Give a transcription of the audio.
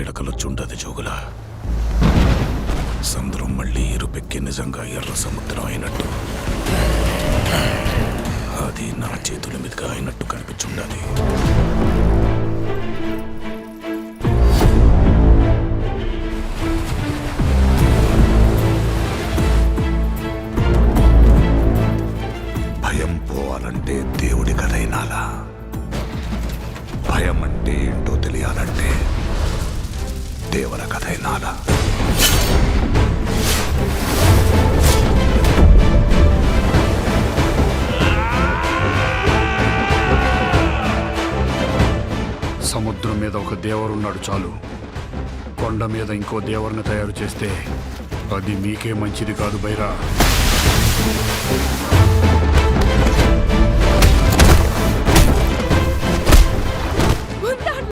పీడకలొచ్చుండదు జోగుల. సముద్రం మళ్ళీ ఇరుపెక్కి నిజంగా ఎర్ర సముద్రం అయినట్టు, అది నా చేతుల మీదుగా అయినట్టు కనిపించుండాలి. భయం పోవాలంటే దేవుడి కథైనాలా, భయం అంటే ఏంటో తెలియాలంటే దేవర కథైనాలా. సముద్రం మీద ఒక దేవరున్నాడు చాలు, కొండ మీద ఇంకో దేవరుని తయారు చేస్తే అది మీకే మంచిది కాదు బైరా.